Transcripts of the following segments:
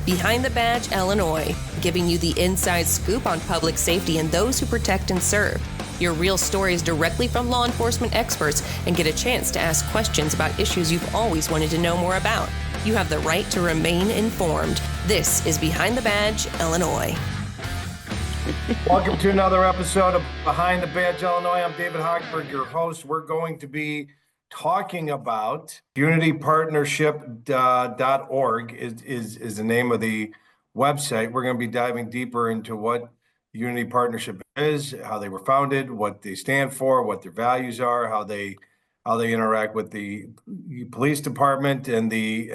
Behind the Badge Illinois, giving you the inside scoop on public safety and those who protect and serve. Hear real stories directly from law enforcement experts and get a chance to ask questions about issues you've always wanted to know more about. You have the right to remain informed. This is Behind the Badge Illinois. Welcome to another episode of Behind the Badge Illinois. I'm David Hochberg, your host. We're going to be talking about unitypartnership.org is the name of the website. We're going to be diving deeper into what Unity Partnership is, how they were founded, what they stand for, what their values are, how they interact with the police department and the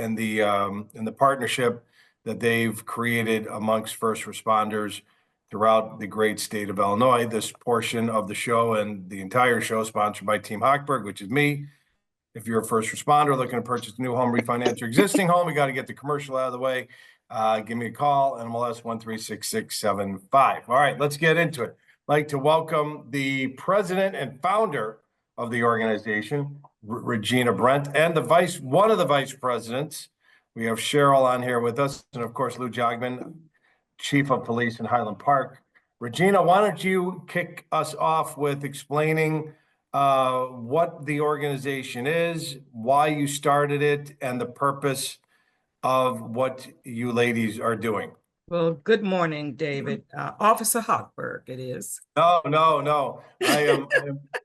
partnership that they've created amongst first responders throughout the great state of Illinois. This portion of the show and the entire show sponsored by Team Hochberg, which is me. If you're a first responder looking to purchase a new home, refinance your existing home, we got to get the commercial out of the way. Give me a call, NMLS 136675. All right, let's get into it. I'd like to welcome the president and founder of the organization, Regina Brent, and one of the vice presidents. We have Cheryl on here with us, and of course, Lou Jogman, Chief of Police in Highland Park. Regina, why don't you kick us off with explaining what the organization is, why you started it, and the purpose of what you ladies are doing. Well, good morning, David. Officer Hochberg, it is. No. I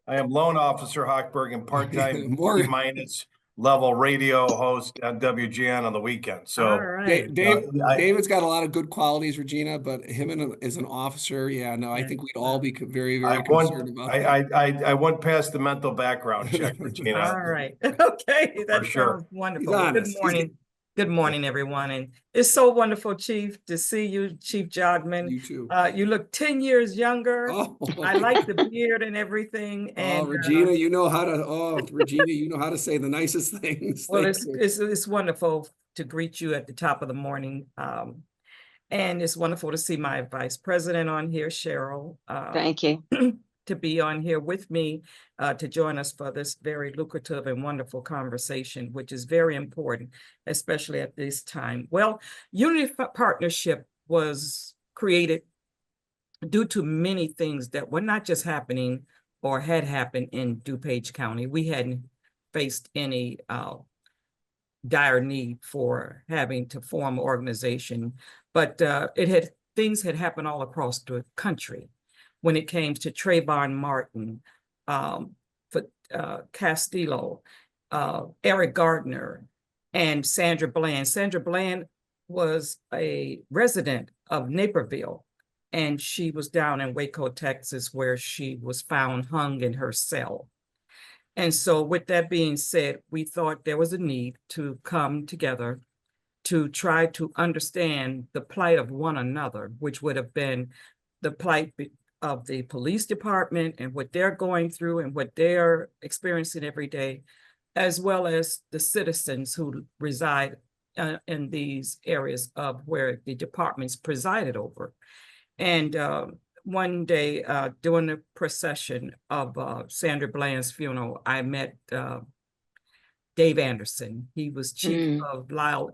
am Lone Officer Hochberg and part-time minus level radio host at WGN on the weekend. So all right. David's got a lot of good qualities, Regina, but him as an officer, I think we'd all be very, very concerned about that. I went past the mental background check, Regina. All right. Okay. That sounds wonderful. Good morning. Good morning, everyone. And it's so wonderful, Chief, to see you, Chief Jodman. You too. You look 10 years younger. Oh. I like the beard and everything. And Regina, you know how to say the nicest things. Well, it's wonderful to greet you at the top of the morning. And it's wonderful to see my vice president on here, Cheryl. Thank you. To be on here with me to join us for this very lucrative and wonderful conversation, which is very important, especially at this time. Well, Unity Partnership was created due to many things that were not just happening or had happened in DuPage County. We hadn't faced any dire need for having to form an organization, but things had happened all across the country. When it came to Trayvon Martin, Castillo, Eric Gardner, and Sandra Bland. Sandra Bland was a resident of Naperville, and she was down in Waco, Texas, where she was found hung in her cell. And so with that being said, we thought there was a need to come together to try to understand the plight of one another, which would have been the plight of the police department and what they're going through and what they're experiencing every day, as well as the citizens who reside in these areas of where the departments presided over. And one day during the procession of Sandra Bland's funeral, I met Dave Anderson. He was chief of Lisle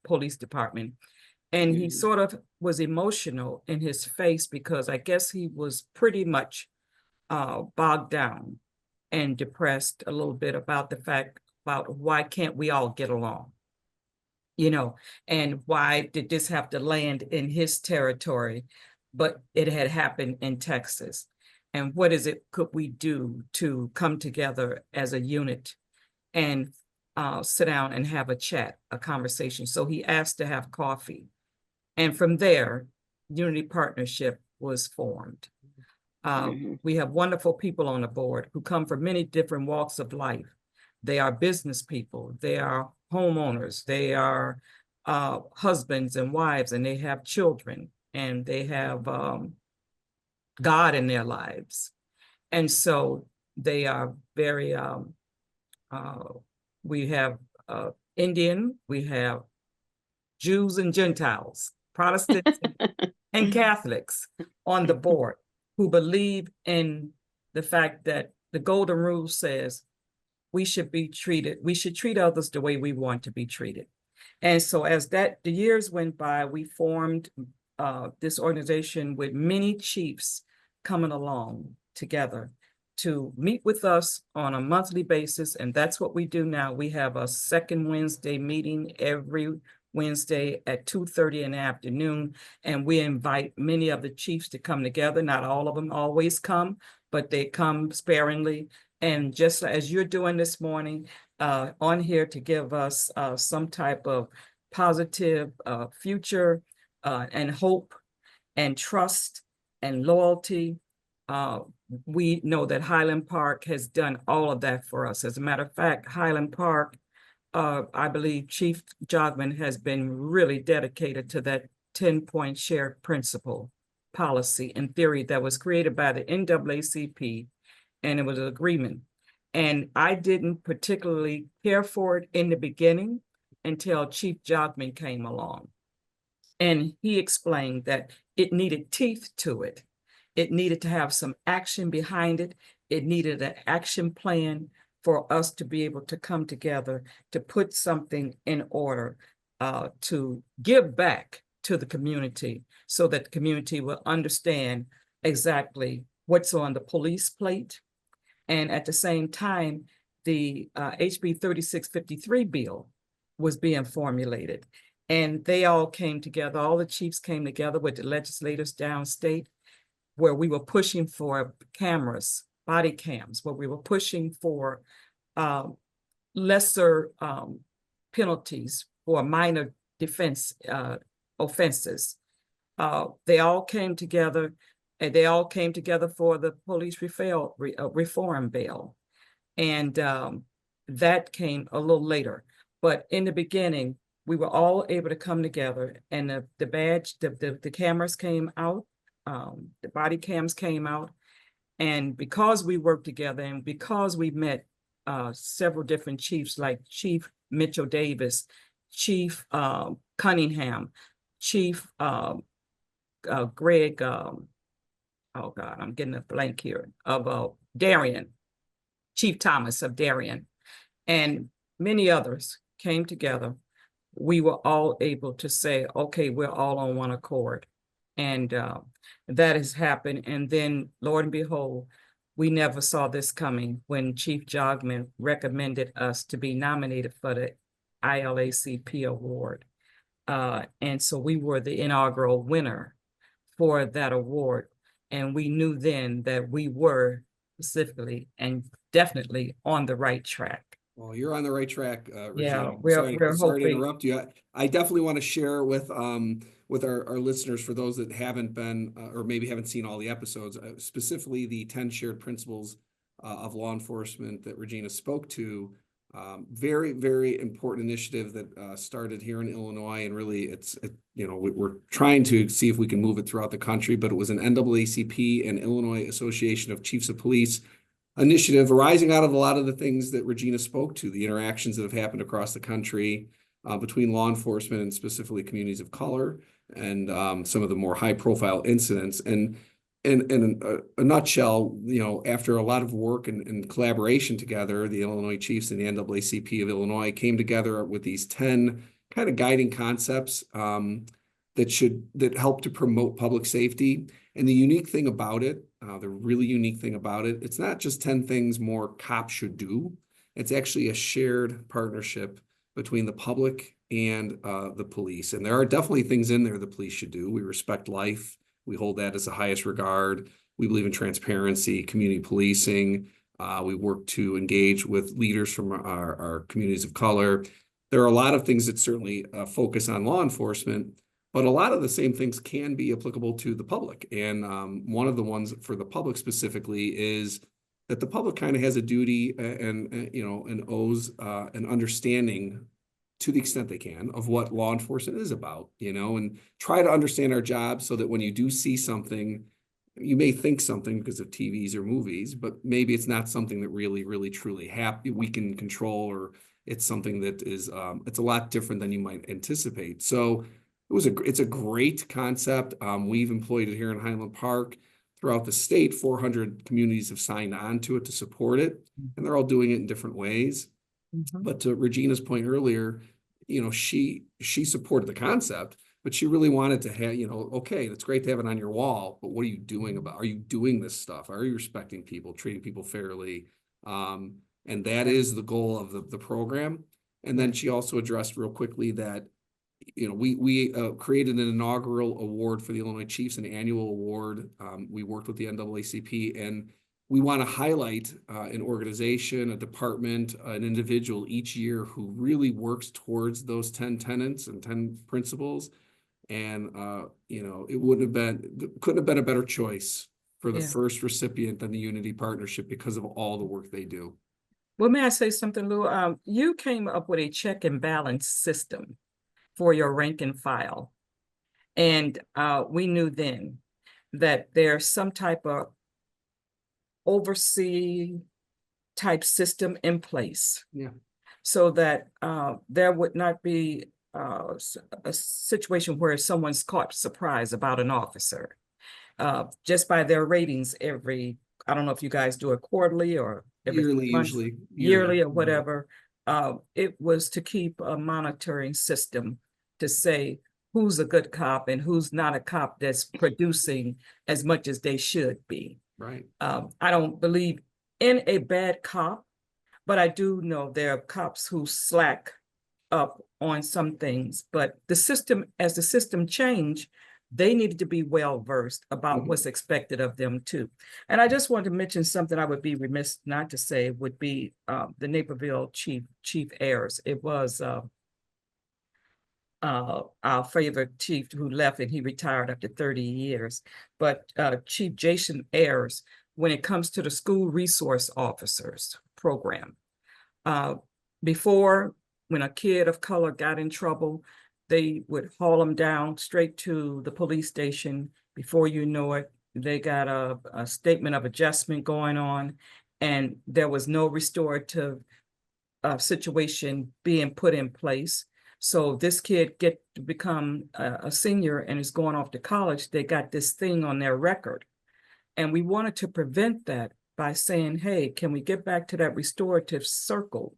Police Department. And he sort of was emotional in his face because I guess he was pretty much bogged down and depressed a little bit about the fact about why can't we all get along, and why did this have to land in his territory, but it had happened in Texas. And what could we do to come together as a unit and sit down and have a chat, a conversation? So he asked to have coffee. And from there, Unity Partnership was formed. We have wonderful people on the board who come from many different walks of life. They are business people, they are homeowners, they are husbands and wives, and they have children, and they have God in their lives. And so they are very, we have Indian, we have Jews and Gentiles, Protestants and Catholics on the board who believe in the fact that the golden rule says we should treat others the way we want to be treated. And so as the years went by, we formed this organization with many chiefs coming along together to meet with us on a monthly basis. And that's what we do now. We have a second Wednesday meeting every Wednesday at 2:30 in the afternoon. And we invite many of the chiefs to come together. Not all of them always come, but they come sparingly. And just as you're doing this morning, on here to give us some type of positive future and hope and trust and loyalty. We know that Highland Park has done all of that for us. As a matter of fact, Highland Park, I believe Chief Jogman has been really dedicated to that 10-point shared principle policy and theory that was created by the NAACP, and it was an agreement. And I didn't particularly care for it in the beginning until Chief Jogman came along. And he explained that it needed teeth to it. It needed to have some action behind it. It needed an action plan for us to be able to come together to put something in order to give back to the community so that the community will understand exactly what's on the police plate. And at the same time, the HB 3653 bill was being formulated. And they all came together, all the chiefs came together with the legislators downstate, where we were pushing for cameras, body cams, where we were pushing for lesser penalties for minor defense offenses. They all came together, and they all came together for the police reform bill. And that came a little later. But in the beginning, we were all able to come together, and the cameras came out, the body cams came out. And because we worked together and because we met several different chiefs like Chief Mitchell Davis, Chief Cunningham, Chief Greg, oh God, I'm getting a blank here, of Darien, Chief Thomas of Darien, and many others came together. We were all able to say, okay, we're all on one accord. And that has happened. And then, Lord and behold, we never saw this coming when Chief Jogman recommended us to be nominated for the ILACP award. And so we were the inaugural winner for that award. And we knew then that we were specifically and definitely on the right track. Well, you're on the right track, Regina. Yeah, we're sorry to hoping. interrupt you. I definitely want to share with our listeners, for those that haven't been or maybe haven't seen all the episodes, specifically the 10 shared principles of law enforcement that Regina spoke to. Very, very important initiative that started here in Illinois, and really we're trying to see if we can move it throughout the country, but it was an NAACP and Illinois Association of Chiefs of Police initiative arising out of a lot of the things that Regina spoke to, the interactions that have happened across the country between law enforcement and specifically communities of color, and some of the more high profile incidents. And in a nutshell, after a lot of work and collaboration together, the Illinois Chiefs and the NAACP of Illinois came together with these 10 kind of guiding concepts that help to promote public safety. And the unique thing about it, the really unique thing about it, it's not just 10 things more cops should do. It's actually a shared partnership between the public and the police. And there are definitely things in there the police should do. We respect life. We hold that as the highest regard. We believe in transparency, community policing. We work to engage with leaders from our communities of color. There are a lot of things that certainly focus on law enforcement, but a lot of the same things can be applicable to the public. And one of the ones for the public specifically is that the public kind of has a duty and owes an understanding, to the extent they can, of what law enforcement is about, and try to understand our job so that when you do see something, you may think something because of TVs or movies, but maybe it's not something that really, really, truly we can control, or it's something that is, it's a lot different than you might anticipate. So it's a great concept. We've employed it here in Highland Park. Throughout the state, 400 communities have signed on to it to support it, and they're all doing it in different ways. Mm-hmm. But to Regina's point earlier, she supported the concept, but she really wanted to have, okay, it's great to have it on your wall, but what are you doing about, are you doing this stuff? Are you respecting people, treating people fairly? And that is the goal of the program. And then she also addressed real quickly that, we created an inaugural award for the Illinois Chiefs, an annual award. We worked with the NAACP, and we want to highlight an organization, a department, an individual each year who really works towards those 10 tenets and 10 principles. And, couldn't have been a better choice for the first recipient than the Unity Partnership because of all the work they do. Well, may I say something, Lou? You came up with a check and balance system for your rank and file. And we knew then that there's some type of oversee type system in place. Yeah. So that there would not be a situation where someone's caught surprise about an officer just by their ratings I don't know if you guys do it quarterly or every Yearly, month, usually. yearly or whatever. It was to keep a monitoring system to say who's a good cop and who's not a cop that's producing as much as they should be. Right. I don't believe in a bad cop, but I do know there are cops who slack up on some things. But the system, as the system changed, they needed to be well versed about what's expected of them too. And I just wanted to mention something I would be remiss not to say would be the Naperville Chief Ayers. It was our favorite chief who left, and he retired after 30 years. But Chief Jason Ayers, when it comes to the school resource officers program, before, when a kid of color got in trouble, they would haul them down straight to the police station. Before you know it, they got a statement of adjustment going on, and there was no restorative situation being put in place. So this kid get to become a senior and is going off to college. They got this thing on their record. And we wanted to prevent that by saying, hey, can we get back to that restorative circle?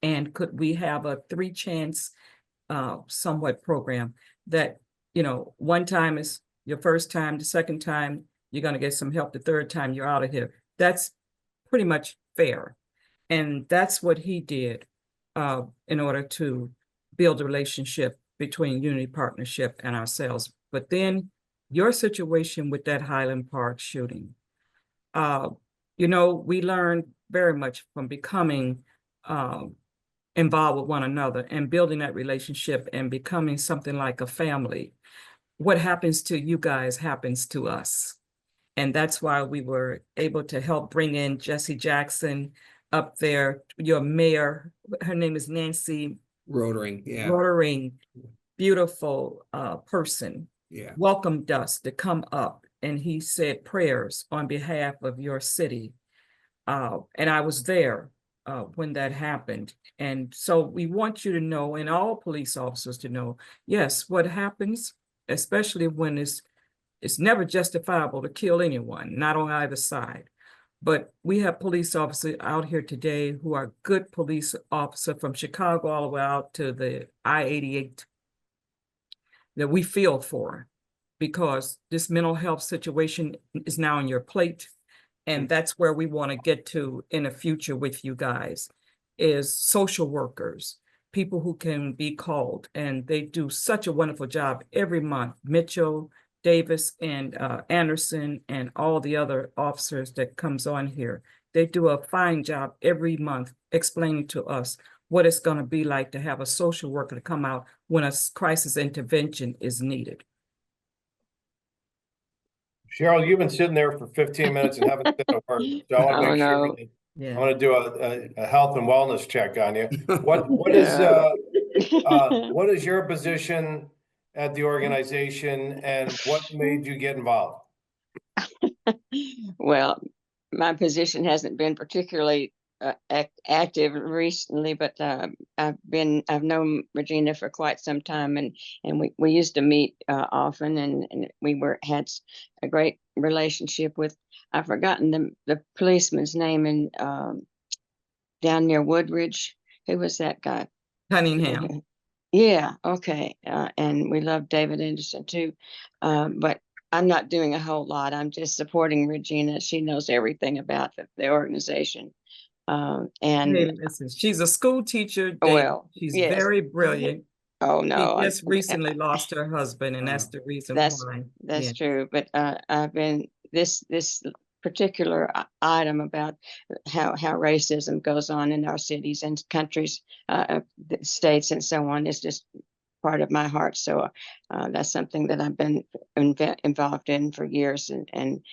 And could we have a 3-chance somewhat program that, one time is your first time, the second time, you're going to get some help, the third time you're out of here. That's pretty much fair. And that's what he did in order to build a relationship between Unity Partnership and ourselves. But then your situation with that Highland Park shooting, we learned very much from becoming involved with one another and building that relationship and becoming something like a family. What happens to you guys happens to us. And that's why we were able to help bring in Jesse Jackson up there, your mayor. Her name is Nancy Rotering. Yeah. Rotering, beautiful person. Yeah. Welcomed us to come up, and he said prayers on behalf of your city. And I was there when that happened. And so we want you to know, and all police officers to know, yes, what happens, especially when it's never justifiable to kill anyone, not on either side. But we have police officers out here today who are good police officers from Chicago all the way out to the I-88 that we feel for, because this mental health situation is now on your plate. And that's where we want to get to in the future with you guys, is social workers, people who can be called. And they do such a wonderful job every month. Mitchell, Davis, and Anderson, and all the other officers that comes on here. They do a fine job every month explaining to us what it's going to be like to have a social worker to come out when a crisis intervention is needed. Cheryl, you've been sitting there for 15 minutes and haven't said a word. So I want to make sure that I want to do a health and wellness check on you. What is your position at the organization, and what made you get involved? Well, my position hasn't been particularly active recently, but I've known Regina for quite some time, and we used to meet often, and we had a great relationship with, I've forgotten the policeman's name in down near Woodridge. Who was that guy? Cunningham. Yeah, okay. And we love David Anderson too. But I'm not doing a whole lot. I'm just supporting Regina. She knows everything about the organization. And Hey, listen, she's a school teacher, Dave. well, She's yes. very brilliant. Oh She no, just recently lost her husband, and that's the reason that's why. that's Yeah. true. But I've been this particular item about how racism goes on in our cities and countries, states, and so on is just part of my heart. So that's something that I've been involved in for years, and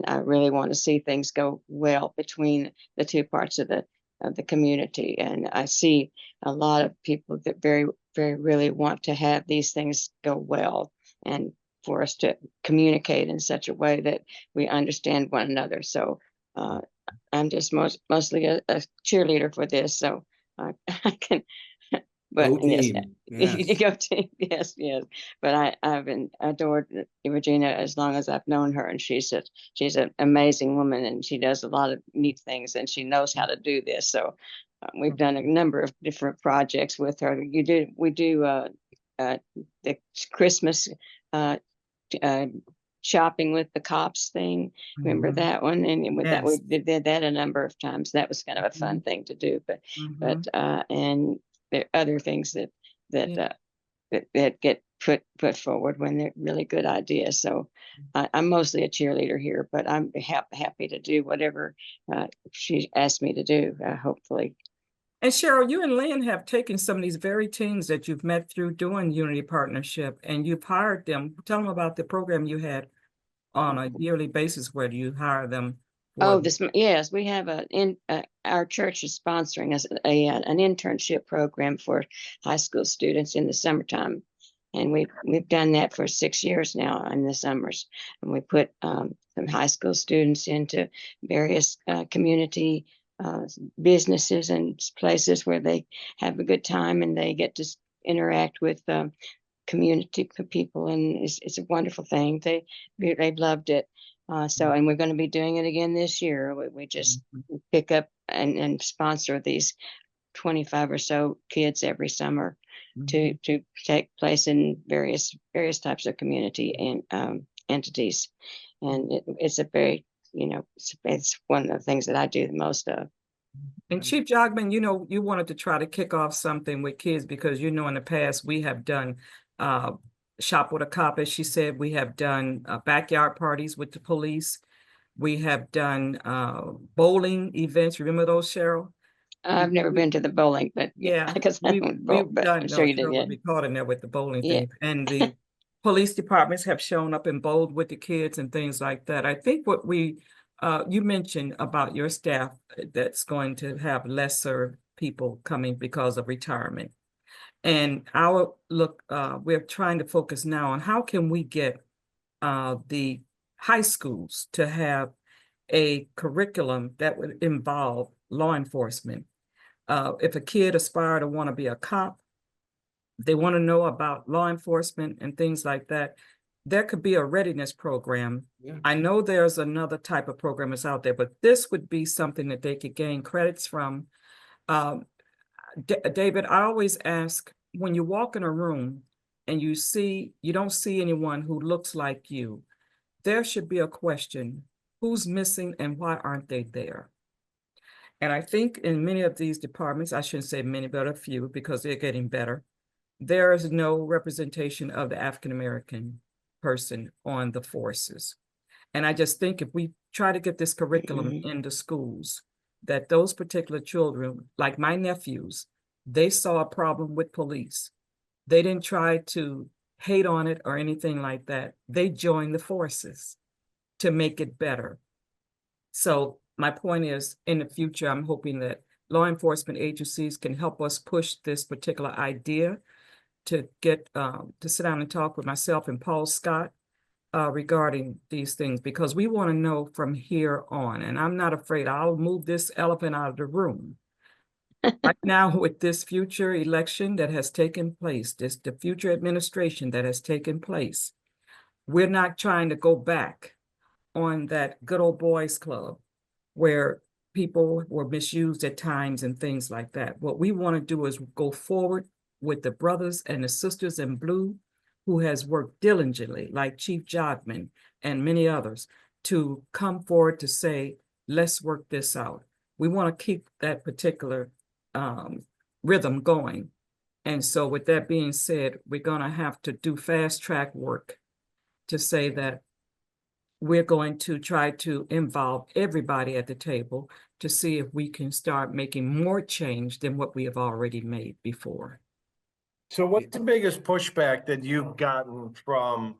I really want to see things go well between the two parts of the community. And I see a lot of people that very really want to have these things go well, and for us to communicate in such a way that we understand one another. So I'm just mostly a cheerleader for this. So I can, but Go yes, team. you Yes. go to yes. But I've been adored Regina as long as I've known her, and she's an amazing woman, and she does a lot of neat things, and she knows how to do this. So we've done a number of different projects with her. We do the Christmas uh, uh, shopping with the cops thing. Remember Mhm. that one? And with that, we Yes. did that a number of times. That was kind of a fun thing to do. Mhm. And there are other things that Yeah. that get put forward when they're really good ideas. So I'm mostly a cheerleader here, but I'm happy to do whatever she asked me to do. Hopefully. And Cheryl, you and Lynn have taken some of these very teams that you've met through doing Unity Partnership, and you've hired them. Tell them about the program you had on a yearly basis where you hire them for. Oh, yes, we have our church is sponsoring us an internship program for high school students in the summertime, and we've done that for 6 years now in the summers, and we put some high school students into various community businesses and places where they have a good time, and they get to interact with community people, and it's a wonderful thing. They've loved it. And we're going to be doing it again this year. We just pick up and sponsor these 25 or so kids every summer to take place in various types of community and entities. And it's a very, it's one of the things that I do the most of. And Chief Jogman, you wanted to try to kick off something with kids because in the past we have done shop with a cop, as she said. We have done backyard parties with the police. We have done bowling events. Remember those, Cheryl? I've never been to the bowling, but Yeah, because I don't bowl, we've but done. I'm No, sure you did. Cheryl Yeah. would be caught in there with the bowling Yeah. thing, and the police departments have shown up and bowled with the kids and things like that. I think what you mentioned about your staff that's going to have lesser people coming because of retirement. And we're trying to focus now on how can we get the high schools to have a curriculum that would involve law enforcement. If a kid aspire to want to be a cop, they want to know about law enforcement and things like that, there could be a readiness program. Yeah. I know there's another type of program that's out there, but this would be something that they could gain credits from. David, I always ask, when you walk in a room and you don't see anyone who looks like you, there should be a question: who's missing and why aren't they there? And I think in many of these departments, I shouldn't say many, but a few, because they're getting better, there is no representation of the African-American person on the forces. And I just think if we try to get this curriculum into schools, that those particular children, like my nephews, they saw a problem with police. They didn't try to hate on it or anything like that. They joined the forces to make it better. So my point is, in the future, I'm hoping that law enforcement agencies can help us push this particular idea to get to sit down and talk with myself and Paul Scott regarding these things, because we want to know from here on. And I'm not afraid. I'll move this elephant out of the room. Right now, with this future election that has taken place, the future administration that has taken place, we're not trying to go back on that good old boys club where people were misused at times and things like that. What we want to do is go forward with the brothers and the sisters in blue who has worked diligently, like Chief Jodman and many others, to come forward to say, let's work this out. We want to keep that particular rhythm going. And so with that being said, we're going to have to do fast track work to say that we're going to try to involve everybody at the table to see if we can start making more change than what we have already made before. So what's the biggest pushback that you've gotten from,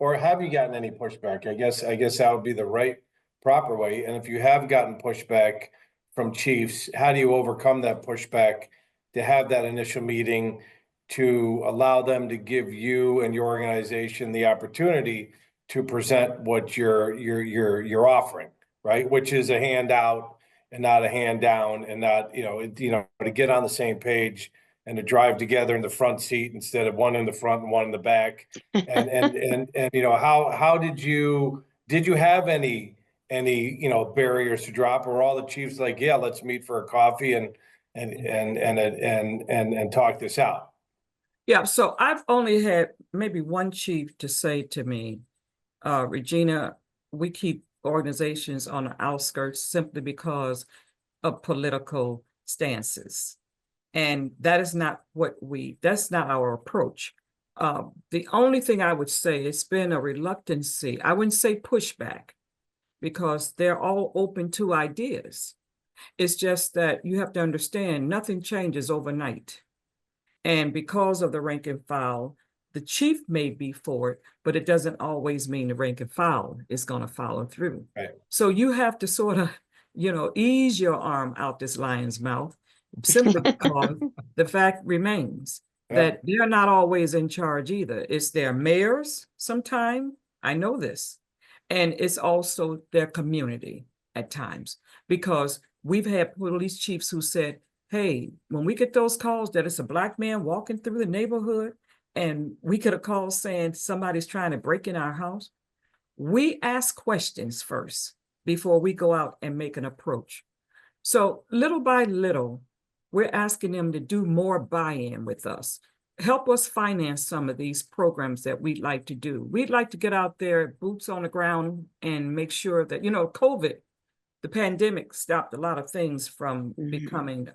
or have you gotten any pushback? I guess that would be the right, proper way. And if you have gotten pushback from chiefs, how do you overcome that pushback to have that initial meeting to allow them to give you and your organization the opportunity to present what you're offering, right? Which is a handout and not a hand down, and not, to get on the same page and to drive together in the front seat instead of one in the front and one in the back. And how did you have any barriers to drop, or all the chiefs like, yeah, let's meet for a coffee and talk this out? Yeah, so I've only had maybe one chief to say to me, Regina, we keep organizations on the outskirts simply because of political stances. And that is not that's not our approach. The only thing I would say, it's been a reluctancy. I wouldn't say pushback, because they're all open to ideas. It's just that you have to understand nothing changes overnight. And because of the rank and file, the chief may be for it, but it doesn't always mean the rank and file is going to follow through. Right. So you have to sort of, ease your arm out this lion's mouth, simply because the fact remains that they're not always in charge either. It's their mayors sometime, I know this, and it's also their community at times, because we've had police chiefs who said, hey, when we get those calls that it's a Black man walking through the neighborhood, and we get a call saying somebody's trying to break in our house, we ask questions first before we go out and make an approach. So little by little, we're asking them to do more buy-in with us. Help us finance some of these programs that we'd like to do. We'd like to get out there, boots on the ground, and make sure that, COVID, the pandemic stopped a lot of things from becoming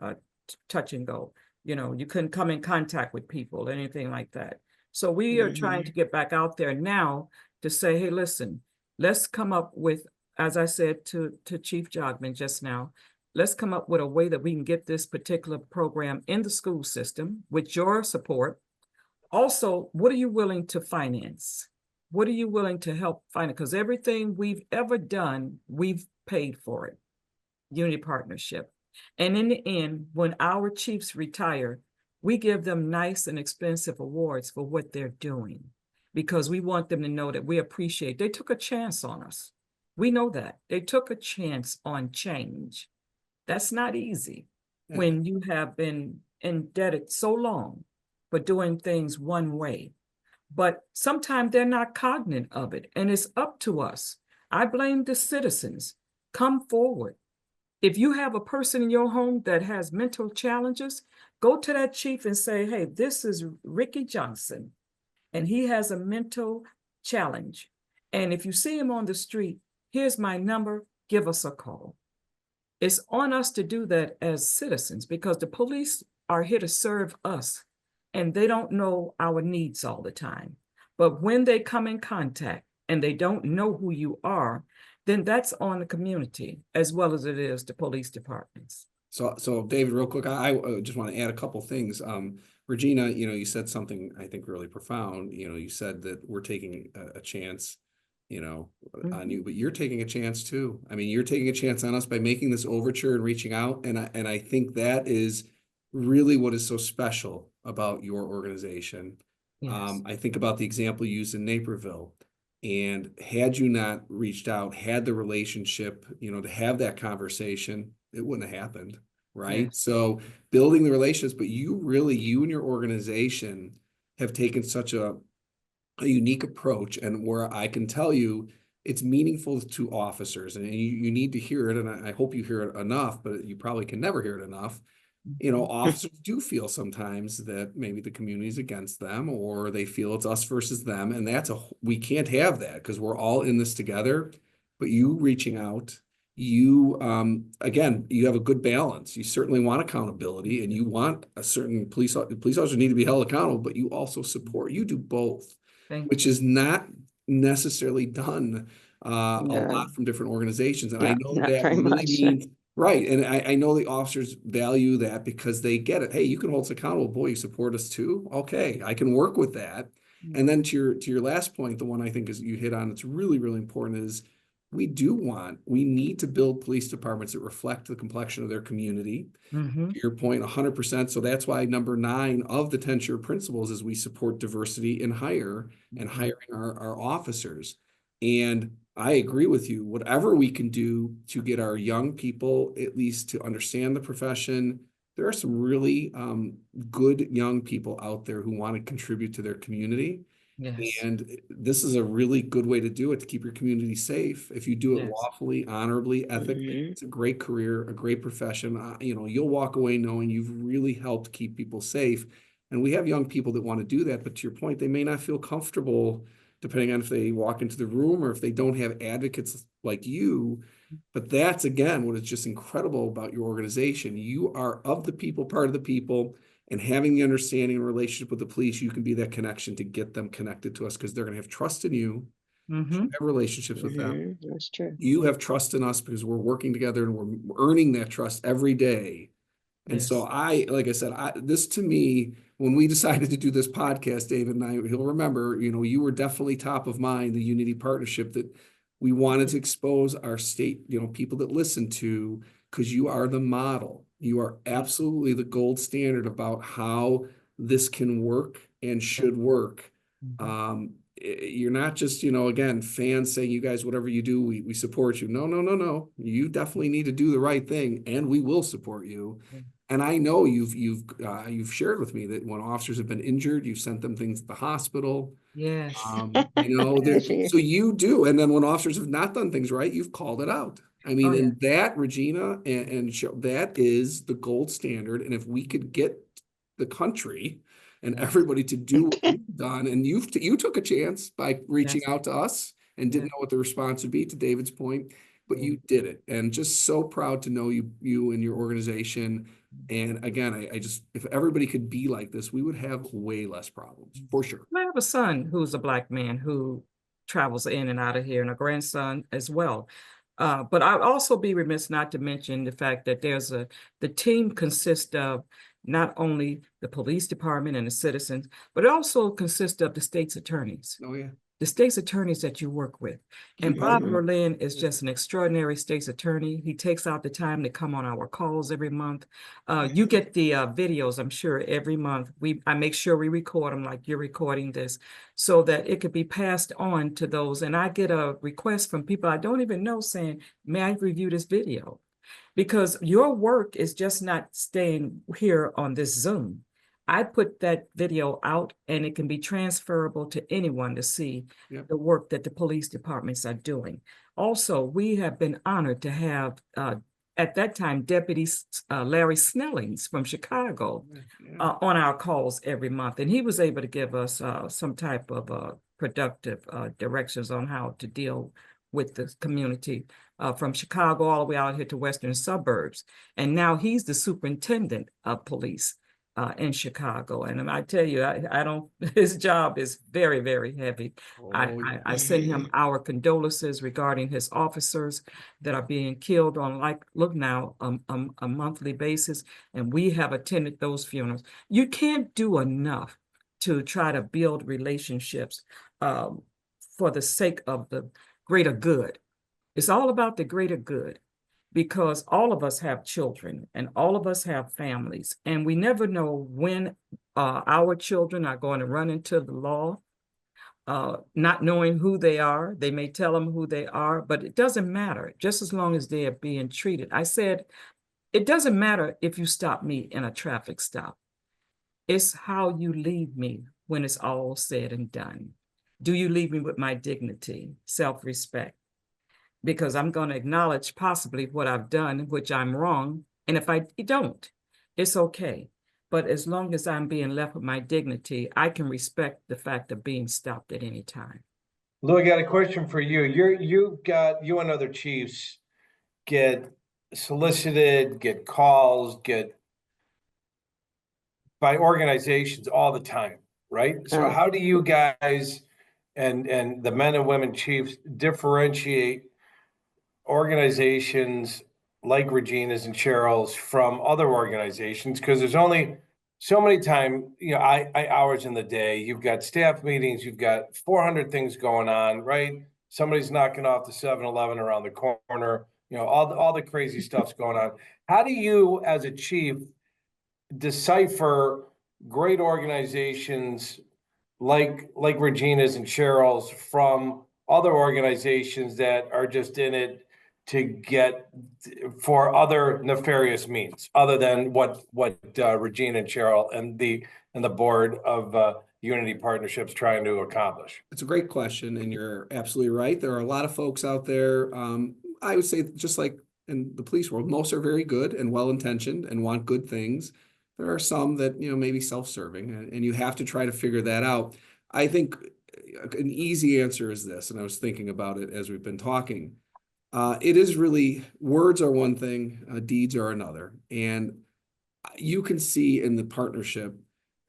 touch and go. You couldn't come in contact with people, anything like that. So we are trying to get back out there now to say, hey, listen, let's come up with, as I said to Chief Jodman just now, let's come up with a way that we can get this particular program in the school system with your support. Also, what are you willing to finance? What are you willing to help finance? Because everything we've ever done, we've paid for it. Unity partnership. And in the end, when our chiefs retire, we give them nice and expensive awards for what they're doing, because we want them to know that we appreciate. They took a chance on us. We know that. They took a chance on change. That's not easy when you have been indebted so long for doing things one way. But sometimes they're not cognizant of it, and it's up to us. I blame the citizens. Come forward. If you have a person in your home that has mental challenges, go to that chief and say, hey, this is Ricky Johnson, and he has a mental challenge. And if you see him on the street, here's my number, give us a call. It's on us to do that as citizens, because the police are here to serve us, and they don't know our needs all the time. But when they come in contact and they don't know who you are, then that's on the community as well as it is the police departments. So David, real quick, I just want to add a couple things. Regina, you said something I think really profound. You said that we're taking a chance, on you, but you're taking a chance too. I mean, you're taking a chance on us by making this overture and reaching out. And I think that is really what is so special about your organization. Yes. I think about the example used in Naperville. And had you not reached out, had the relationship, to have that conversation, it wouldn't have happened, right? Yeah. So building the relationships, but you and your organization have taken such a unique approach. And where I can tell you, it's meaningful to officers, and you need to hear it. And I hope you hear it enough, but you probably can never hear it enough. You know, officers do feel sometimes that maybe the community is against them, or they feel it's us versus them. And we can't have that, because we're all in this together. But you reaching out, you, again, you have a good balance. You certainly want accountability, and you want a certain police officers need to be held accountable, but you also support, you do both, which is not necessarily done a No, lot from different organizations. And I know not that very really much. means, right. And I know the officers value that, because they get it. Hey, you can hold us accountable. Boy, you support us too. Okay, I can work with that. And then to your last point, the one I think is you hit on, it's really, really important, is we need to build police departments that reflect the complexion of their community. Mhm. To your point, 100%. So that's why number 9 of the 10 shared principles is we support diversity in hiring our officers. And I agree with you. Whatever we can do to get our young people at least to understand the profession. There are some really good young people out there who want to contribute to their community. Yes. And this is a really good way to do it, to keep your community safe. If you do it Yes. lawfully, honorably, ethically, it's a great career, a great profession. You know, you'll walk away knowing you've really helped keep people safe. And we have young people that want to do that, but to your point, they may not feel comfortable, depending on if they walk into the room or if they don't have advocates like you. But that's, again, what is just incredible about your organization. You are of the people, part of the people. And having the understanding and relationship with the police, you can be that connection to get them connected to us, because they're going to have trust in you, have relationships with them. That's true. You have trust in us because we're working together and we're earning that trust every day. And so like I said, this to me, when we decided to do this podcast, David and I, he'll remember, you know, you were definitely top of mind, the Unity Partnership, that we wanted to expose our state, you know, people that listen to, because you are the model. You are absolutely the gold standard about how this can work and should work. You're not just, you know, again, fans saying, you guys, whatever you do, we support you. No. You definitely need to do the right thing, and we will support you. And I know you've shared with me that when officers have been injured, you've sent them things at the hospital. Yes. You know, so you do. And then when officers have not done things right, you've called it out. I mean, and that, Regina, and that is the gold standard. And if we could get the country and everybody to do what you've done, and you took a chance by reaching out to us and didn't know what the response would be, to David's point, but you did it. And just so proud to know you and your organization. And again, I just, if everybody could be like this, we would have way less problems, for sure. I have a son who's a Black man who travels in and out of here, and a grandson as well. But I'd also be remiss not to mention the fact that the team consists of not only the police department and the citizens, but it also consists of the state's attorneys. Oh, yeah. The state's attorneys that you work with. And Bob Merlin is just an extraordinary state's attorney. He takes out the time to come on our calls every month. You get the videos, I'm sure, every month. I make sure we record them like you're recording this, so that it could be passed on to those. And I get a request from people I don't even know saying, may I review this video? Because your work is just not staying here on this Zoom. I put that video out, and it can be transferable to anyone to see the work that the police departments are doing. Also, we have been honored to have, at that time, Deputy Larry Snellings from Chicago on our calls every month. And he was able to give us some type of productive directions on how to deal with the community from Chicago all the way out here to western suburbs. And now he's the superintendent of police in Chicago. And I tell you, I don't, his job is very, very heavy. I send him our condolences regarding his officers that are being killed on, like, look now, a monthly basis. And we have attended those funerals. You can't do enough to try to build relationships for the sake of the greater good. It's all about the greater good, because all of us have children and all of us have families, and we never know when our children are going to run into the law, not knowing who they are. They may tell them who they are, but it doesn't matter, just as long as they are being treated. I said, it doesn't matter if you stop me in a traffic stop. It's how you leave me when it's all said and done. Do you leave me with my dignity, self-respect? Because I'm going to acknowledge possibly what I've done, which I'm wrong. And if I don't, it's okay. But as long as I'm being left with my dignity, I can respect the fact of being stopped at any time. Lou, I got a question for you. You and other chiefs get solicited, get calls, get by organizations all the time, right? So how do you guys and the men and women chiefs differentiate organizations like Regina's and Cheryl's from other organizations? Because there's only so many time, I hours in the day. You've got staff meetings, you've got 400 things going on, right? Somebody's knocking off the 7-Eleven around the corner, all the crazy stuff's going on. How do you, as a chief, decipher great organizations like Regina's and Cheryl's from other organizations that are just in it to get for other nefarious means, other than what Regina and Cheryl and the board of Unity Partnerships trying to accomplish? It's a great question, and you're absolutely right. There are a lot of folks out there. I would say, just like in the police world, most are very good and well-intentioned and want good things. There are some that, maybe self-serving, and you have to try to figure that out. I think an easy answer is this, and I was thinking about it as we've been talking. It is really, words are one thing, deeds are another. And you can see in the partnership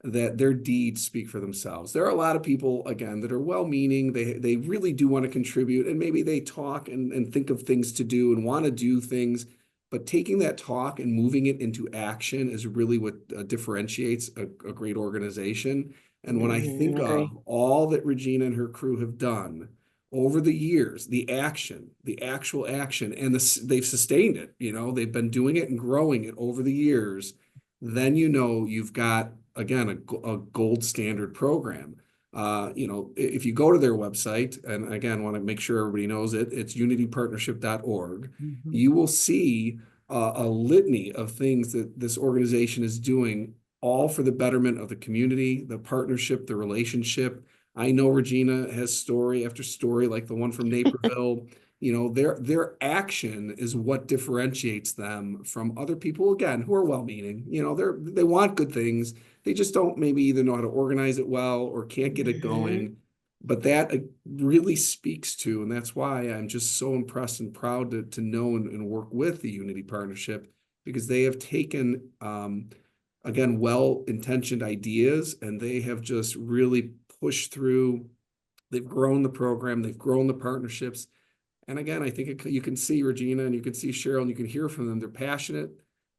that their deeds speak for themselves. There are a lot of people, again, that are well-meaning. They really do want to contribute, and maybe they talk and think of things to do and want to do things. But taking that talk and moving it into action is really what differentiates a great organization. And when I think of all that Regina and her crew have done over the years, the actual action, and they've sustained it, they've been doing it and growing it over the years, then you've got, again, a gold standard program. If you go to their website, and again, want to make sure everybody knows it, it's unitypartnership.org. Mm-hmm. You will see a litany of things that this organization is doing, all for the betterment of the community, the partnership, the relationship. I know Regina has story after story, like the one from Naperville. Their action is what differentiates them from other people, again, who are well-meaning. They want good things. They just don't maybe either know how to organize it well or can't get it going. But that really speaks to, and that's why I'm just so impressed and proud to know and work with the Unity Partnership, because they have taken, again, well-intentioned ideas, and they have just really pushed through. They've grown the program, they've grown the partnerships. And again, I think you can see Regina and you can see Cheryl and you can hear from them. They're passionate,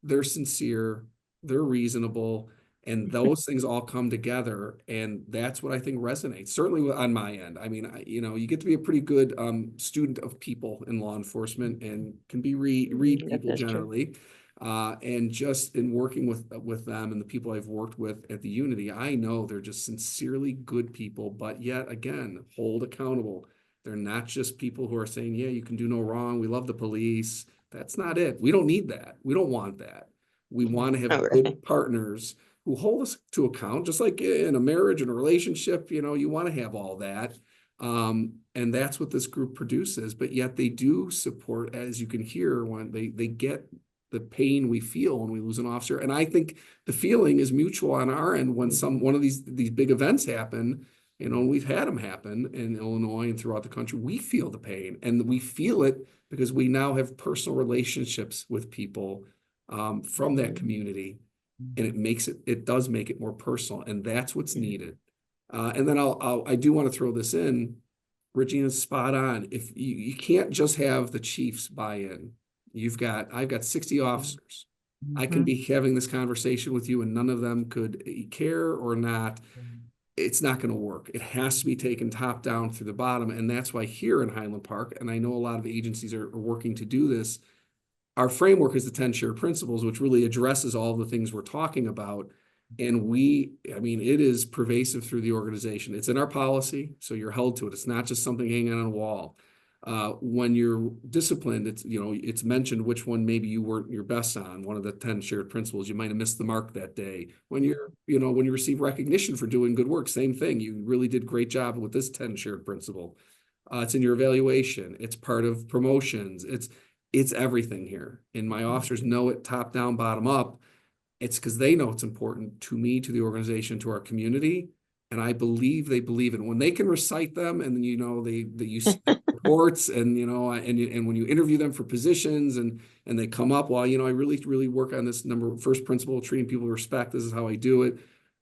they're sincere, they're reasonable, and those things all come together. And that's what I think resonates, certainly on my end. I mean, you get to be a pretty good student of people in law enforcement and can be read people generally. And just in working with them and the people I've worked with at the Unity, I know they're just sincerely good people, but yet again, hold accountable. They're not just people who are saying, yeah, you can do no wrong. We love the police. That's not it. We don't need that. We don't want that. We want to have good partners who hold us to account, just like in a marriage and a relationship, you want to have all that. And that's what this group produces, but yet they do support, as you can hear, when they get the pain we feel when we lose an officer. And I think the feeling is mutual on our end when one of these big events happen. We've had them happen in Illinois and throughout the country. We feel the pain, and we feel it because we now have personal relationships with people from that community, and it does make it more personal, and that's what's needed. And then I do want to throw this in. Regina's spot on. If you can't just have the chiefs buy in. I've got 60 officers. I can be having this conversation with you and none of them could care or not. It's not going to work. It has to be taken top down through the bottom. And that's why here in Highland Park, and I know a lot of agencies are working to do this, our framework is the 10 shared principles, which really addresses all the things we're talking about. And it is pervasive through the organization. It's in our policy, so you're held to it. It's not just something hanging on a wall. When you're disciplined, it's, you know, it's mentioned which one maybe you weren't your best on, one of the 10 shared principles. You might have missed the mark that day. When you're, you know, when you receive recognition for doing good work, same thing. You really did great job with this 10 shared principle. It's in your evaluation. It's part of promotions. It's everything here. And my officers know it top down, bottom up. It's because they know it's important to me, to the organization, to our community. And I believe they believe it. When they can recite them, and you know, they use reports, and you know, and when you interview them for positions, and they come up, well, you know, I really work on this first principle, treating people with respect. This is how I do it.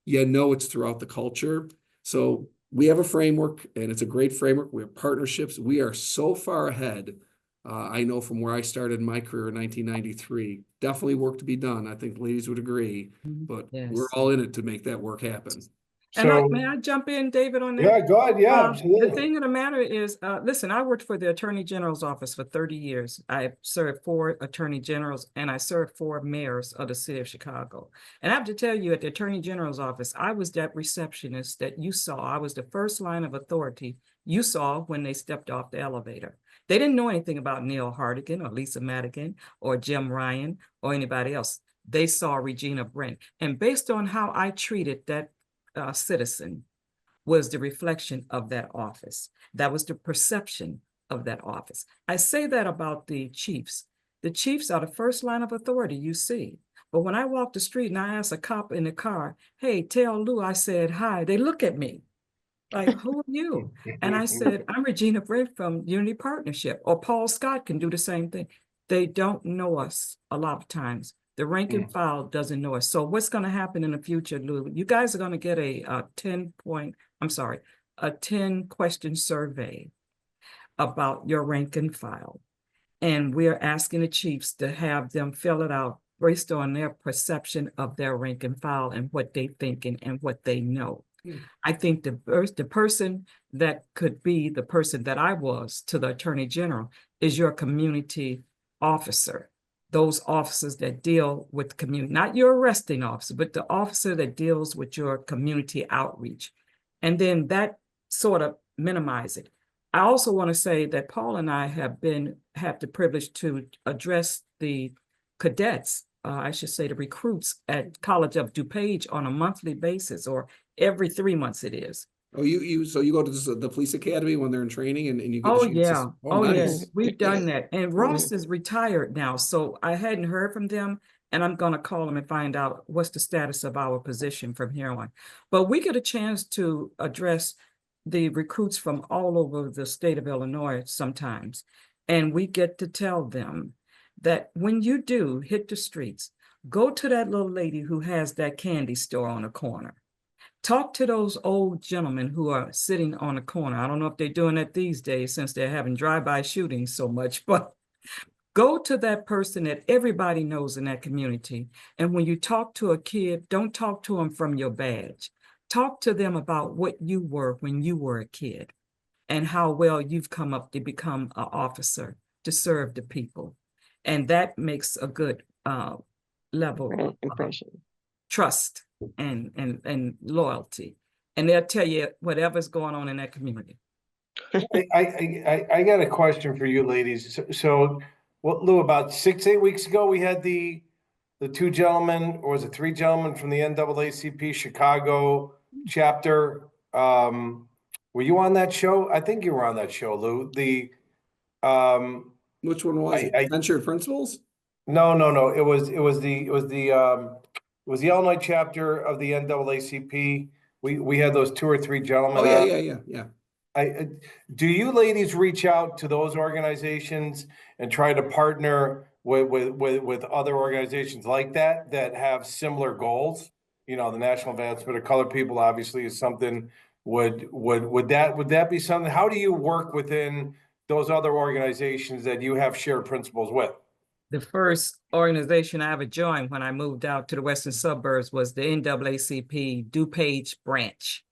You know, it's throughout the culture. So we have a framework, and it's a great framework. We have partnerships. We are so far ahead. I know from where I started my career in 1993, definitely work to be done. I think ladies would agree, but we're all in it to make that work happen. And may I jump in, David, on that? Yeah, go ahead. Yeah, The thing of the matter is, listen, I worked for the Attorney General's office for 30 years. I served 4 attorney generals, and I served 4 mayors of the city of Chicago. And I have to tell you, at the Attorney General's office, I was that receptionist that you saw. I was the first line of authority you saw when they stepped off the elevator. They didn't know anything about Neil Hartigan or Lisa Madigan or Jim Ryan or anybody else. They saw Regina Brent. And based on how I treated that citizen was the reflection of that office. That was the perception of that office. I say that about the chiefs. The chiefs are the first line of authority you see. But when I walk the street and I ask a cop in the car, hey, tell Lou I said hi, they look at me like, who are you? And I said, I'm Regina Brent from Unity Partnership, or Paul Scott can do the same thing. They don't know us a lot of times. The rank and file doesn't know us. So what's going to happen in the future, Lou? You guys are going to get a 10-question survey about your rank and file. And we're asking the chiefs to have them fill it out based on their perception of their rank and file and what they think and what they know. I think the person that could be the person that I was to the Attorney General is your community officer. Those officers that deal with community, not your arresting officer, but the officer that deals with your community outreach. And then that sort of minimize it. I also want to say that Paul and I have the privilege to address the cadets, I should say the recruits at College of DuPage on a monthly basis, or every 3 months it is. Oh, so you go to the police academy when they're in training, and you get Oh, the yeah. Oh, nice. yes. We've done that. And Ross is retired now, so I hadn't heard from them, and I'm going to call them and find out what's the status of our position from here on. But we get a chance to address the recruits from all over the state of Illinois sometimes. And we get to tell them that when you do hit the streets, go to that little lady who has that candy store on the corner. Talk to those old gentlemen who are sitting on the corner. I don't know if they're doing that these days since they're having drive-by shootings so much, but go to that person that everybody knows in that community. And when you talk to a kid, don't talk to them from your badge. Talk to them about what you were when you were a kid and how well you've come up to become an officer to serve the people. And that makes a good level of impression, trust, and loyalty. And they'll tell you whatever's going on in that community. I got a question for you ladies. So what, Lou, about 6-8 weeks ago, we had the 2 gentlemen, or was it 3 gentlemen from the NAACP Chicago chapter. Were you on that show? I think you were on that show, Lou. Which one was it? 10 shared principles? No. It was the Illinois chapter of the NAACP. We had those 2 or 3 gentlemen. Oh, yeah. Do you ladies reach out to those organizations and try to partner with other organizations like that have similar goals? You know, the National Advancement of Colored People obviously is something. Would that be something? How do you work within those other organizations that you have shared principles with? The first organization I ever joined when I moved out to the western suburbs was the NAACP DuPage branch.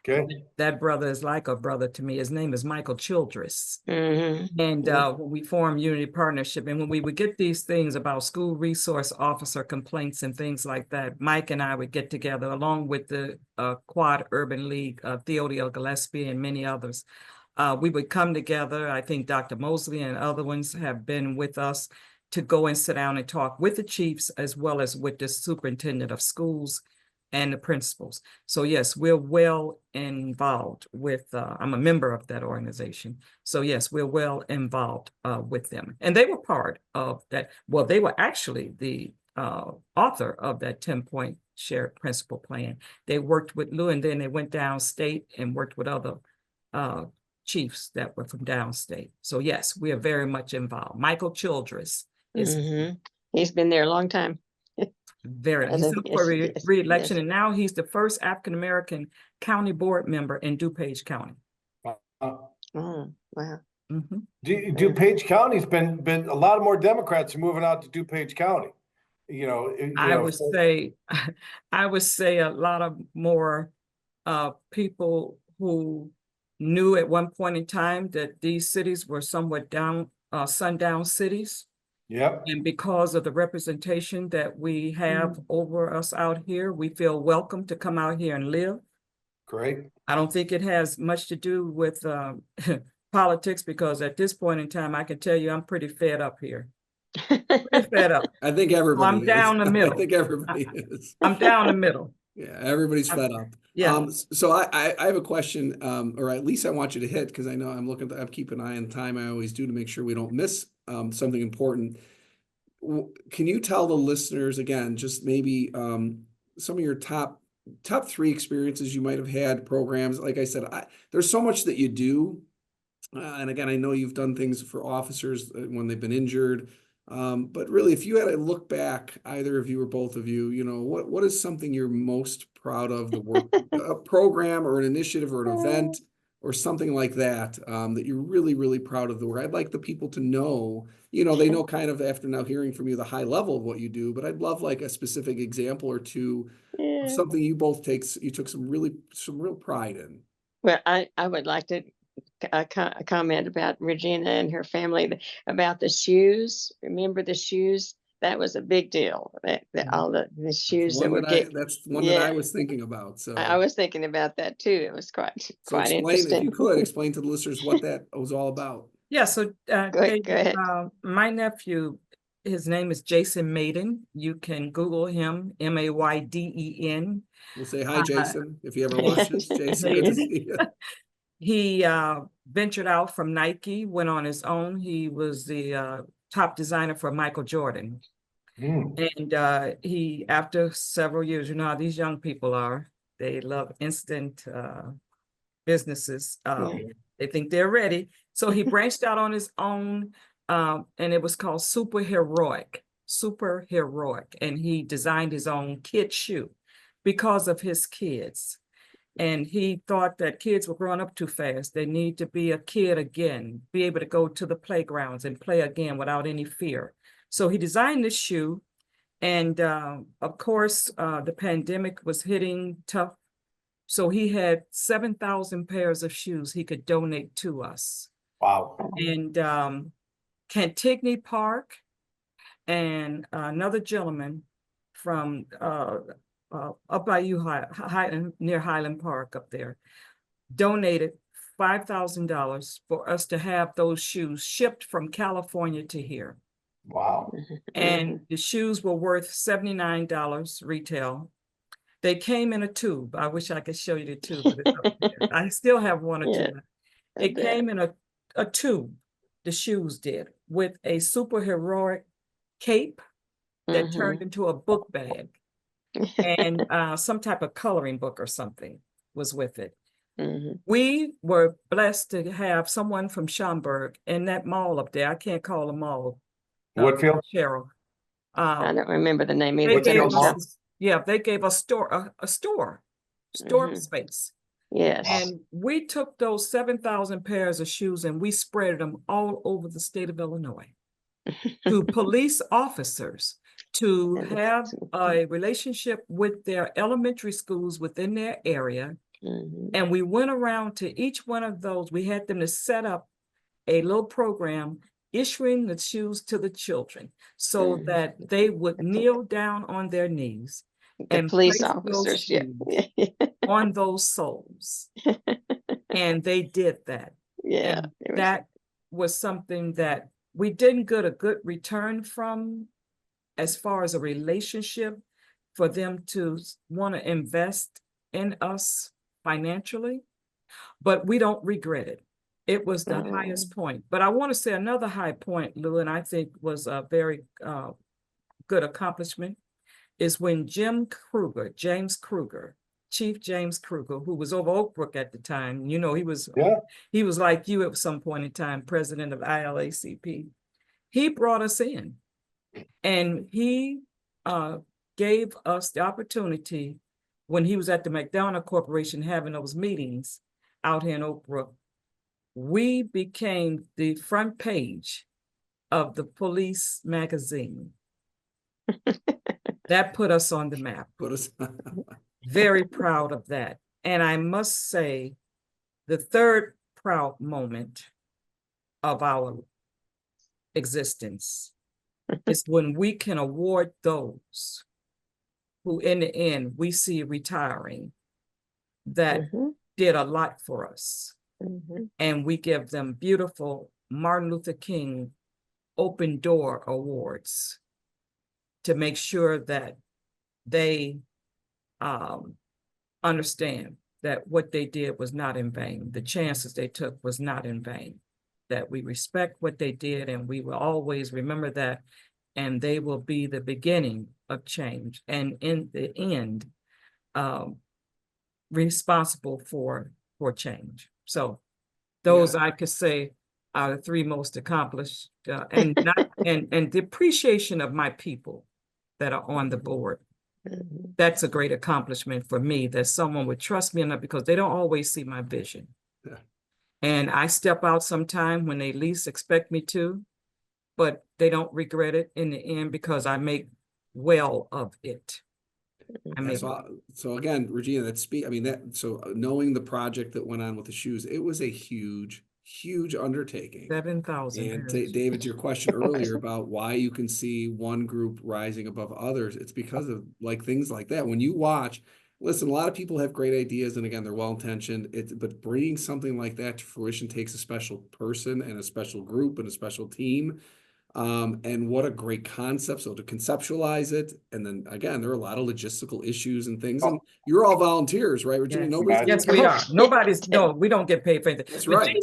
Okay. That brother is like a brother to me. His name is Michael Childress. And when we formed Unity Partnership, and when we would get these things about school resource officer complaints and things like that, Mike and I would get together along with the Quad Urban League, Theodore Gillespie and many others. We would come together. I think Dr. Mosley and other ones have been with us to go and sit down and talk with the chiefs as well as with the superintendent of schools and the principals. So yes, we're well involved with, I'm a member of that organization. So yes, we're well involved with them. And they were part of that. Well, they were actually the author of that 10-point shared principal plan. They worked with Lou, and then they went downstate and worked with other chiefs that were from downstate. So yes, we are very much involved. Michael Childress is He's been there a long time. he's up for Yes, re-election, yes. and now he's the first African-American county board member in DuPage County. Oh, wow. Mhm. DuPage County's been a lot more Democrats are moving out to DuPage County. I would say a lot of more people who knew at one point in time that these cities were somewhat sundown cities. Yep. And because of the representation that we have over us out here, we feel welcome to come out here and live. Great. I don't think it has much to do with politics, because at this point in time, I can tell you I'm pretty fed up here. Pretty fed up. I think everybody I'm is. down the middle. I think everybody is. I'm down the middle. Yeah, everybody's fed up. Yeah. So I have a question, or at least I want you to hit, because I know I'm keeping an eye on time. I always do, to make sure we don't miss something important. Can you tell the listeners again, just maybe some of your top 3 experiences you might have had, programs? Like I said, there's so much that you do. And again, I know you've done things for officers when they've been injured. But really, if you had to look back, either of you or both of you, what is something you're most proud of, the work, a program or an initiative or an event or something like that, that you're really, really proud of the work? I'd like the people to know, they know kind of after now hearing from you the high level of what you do, but I'd love like a specific example or two of something you took some real pride in. Well, I would like to comment about Regina and her family, about the shoes. Remember the shoes? That was a big deal. All the shoes that were that's one that I was thinking about. So I was thinking about that too. It was quite explain, interesting. if you could explain to the listeners what that was all about. Yeah. So Go ahead. my nephew, his name is Jason Maiden. You can Google him, Mayden. We'll say hi, Jason, if you ever watch this. Jason, good to see you. He ventured out from Nike, went on his own. He was the top designer for Michael Jordan. And he, after several years, how these young people are, they love instant businesses. They think they're ready. So he branched out on his own, and it was called Super Heroic. And he designed his own kid shoe because of his kids. And he thought that kids were growing up too fast. They need to be a kid again, be able to go to the playgrounds and play again without any fear. So he designed this shoe. And of course, the pandemic was hitting tough. So he had 7,000 pairs of shoes he could donate to us. Wow. And Cantigny Park and another gentleman from up by you, near Highland Park up there, donated $5,000 for us to have those shoes shipped from California to here. Wow. And the shoes were worth $79 retail. They came in a tube. I wish I could show you the tube, but it's up there. I still have one or two. It came in a tube, the shoes did, with a super heroic cape that turned into a book bag. And some type of coloring book or something was with it. We were blessed to have someone from Schaumburg in that mall up there. I can't call a mall. Whitfield? Cheryl. I don't remember the name either. They gave us a store space. Yes. And we took those 7,000 pairs of shoes and we spread them all over the state of Illinois to police officers to have a relationship with their elementary schools within their area. And we went around to each one of those. We had them to set up a little program issuing the shoes to the children so that they would kneel down on their knees and police place officers those shoes on those soles. And they did that. Yeah. And it was- that was something that we didn't get a good return from as far as a relationship for them to want to invest in us financially, but we don't regret it. It was the highest point. But I want to say another high point, Lou, and I think was a very good accomplishment, is when James Kruger, Chief James Kruger, who was over Oak Brook at the time, you know, he was like you at some point in time, president of ILACP. He brought us in and he gave us the opportunity when he was at the McDonough Corporation having those meetings out here in Oak Brook. We became the front page of the police magazine. That put us on the map. Very proud of that. And I must say, the third proud moment of our existence is when we can award those who in the end we see retiring that did a lot for us. And we give them beautiful Martin Luther King Open Door Awards to make sure that they understand that what they did was not in vain. The chances they took was not in vain. That we respect what they did and we will always remember that, and they will be the beginning of change and in the end responsible for change. So those I could say are the three most accomplished and the appreciation of my people that are on the board. That's a great accomplishment for me, that someone would trust me enough, because they don't always see my vision. And I step out sometime when they least expect me to, but they don't regret it in the end because I make well of it. So again, Regina, so knowing the project that went on with the shoes, it was a huge undertaking. 7,000. And David, to your question earlier about why you can see one group rising above others, it's because of things like that. When you watch, listen, a lot of people have great ideas, and again, they're well-intentioned. But bringing something like that to fruition takes a special person and a special group and a special team. And what a great concept. So to conceptualize it, and then again, there are a lot of logistical issues and things, and you're all volunteers, right, Regina? Yes, we are. No, we don't get paid for anything. That's but right.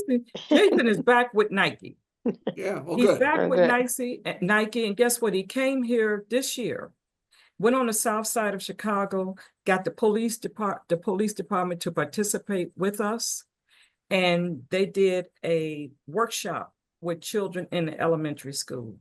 Jason is back with Nike. Yeah, well, He's good. back with Nike, and guess what? He came here this year, went on the south side of Chicago, got the police department to participate with us, and they did a workshop with children in the elementary school.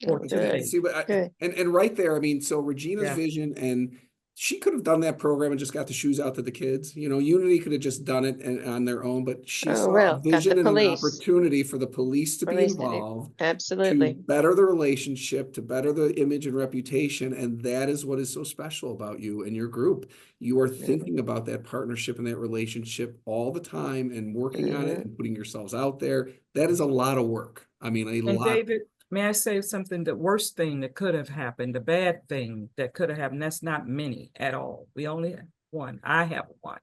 And right there, I mean, so Regina's vision, and she could have done that program and just got the shoes out to the kids. You know, Unity could have just done it on their own, but she saw a vision and an opportunity for the police to be involved. Absolutely. To better the relationship, to better the image and reputation. And that is what is so special about you and your group. You are thinking about that partnership and that relationship all the time and working on it and putting yourselves out there. That is a lot of work. I mean, a lot. David, may I say something? The worst thing that could have happened, the bad thing that could have happened, that's not many at all. We only have one. I have one.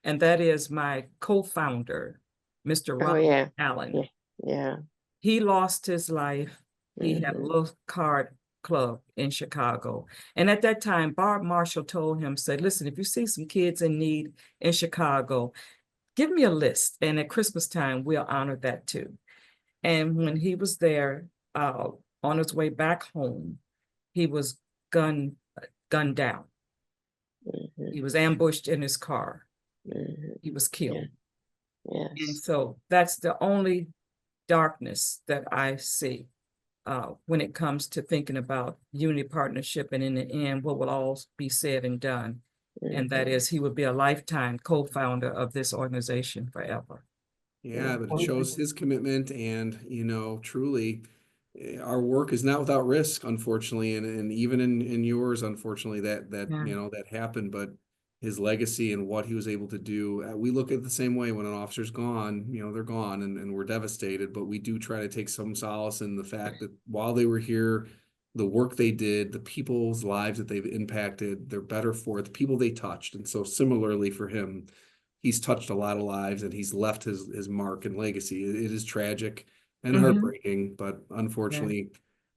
And that is my co-founder, Mr. Ronald Allen. Yeah. He lost his life. He had a little card club in Chicago. And at that time, Barb Marshall told him, said, listen, if you see some kids in need in Chicago, give me a list. And at Christmas time, we'll honor that too. And when he was there, on his way back home, he was gunned down. He was ambushed in his car. He was killed. And so that's the only darkness that I see when it comes to thinking about unity partnership, and in the end, what will all be said and done. And that is, he would be a lifetime co-founder of this organization forever. Yeah, but it shows his commitment, and, you know, truly, our work is not without risk, unfortunately, and even in yours, unfortunately, that you know, that happened. But his legacy and what he was able to do, we look at it the same way. When an officer's gone, you know, they're gone, and we're devastated. But we do try to take some solace in the fact that while they were here, the work they did, the people's lives that they've impacted, they're better for it, the people they touched. And so similarly for him, he's touched a lot of lives and he's left his mark and legacy. It is tragic and Mhm. heartbreaking, but unfortunately,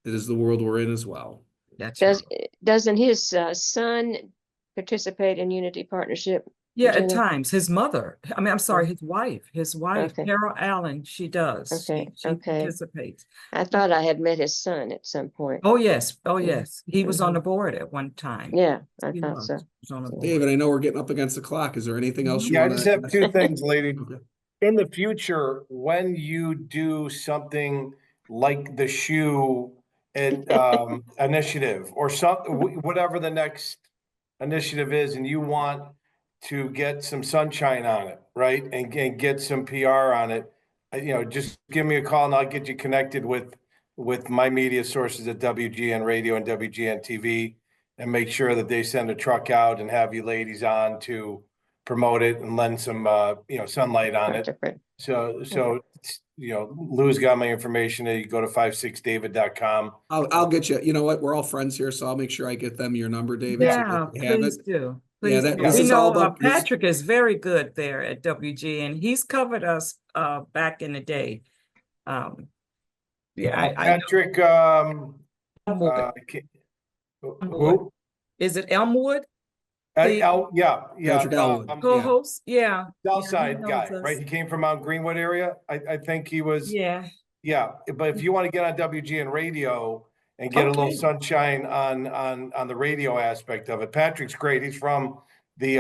it is the world we're in as well. That's right. Doesn't his son participate in Unity Partnership? Yeah, at Regina? times, his mother, I mean, I'm sorry, his wife, Okay. Carol Allen, she does. Okay, She okay. participates. I thought I had met his son at some point. Oh, yes. Oh, Yeah. yes. He was on the board at one time. Yeah, I He thought so. was on the board. David, I know we're getting up against the clock. Is there anything else you Yeah, I want just have two things, lady. Okay. In the future, when you do something like the shoe and initiative or whatever the next initiative is, and you want to get some sunshine on it, right? And get some PR on it, just give me a call and I'll get you connected with my media sources at WGN Radio and WGN TV and make sure that they send a truck out and have you ladies on to promote it and lend some sunlight on it. So Lou's got my information. You go to 56david.com. I'll get you. You know what? We're all friends here, so I'll make sure I get them your number, David. Yeah, so you have please it. do. Yeah, Please do. this We is all know about this. Patrick is very good there at WG, and he's covered us back in the day. Yeah, I know. Patrick, Elmwood. who? Is it Elmwood? Yeah. Patrick Elwood. Co-host? Yeah. Southside he guy, knows us. right? He came from Mount Greenwood area. I think he was. Yeah. Yeah, but if you want to get on WGN radio and get a little Okay. sunshine on the radio aspect of it, Patrick's great. He's from the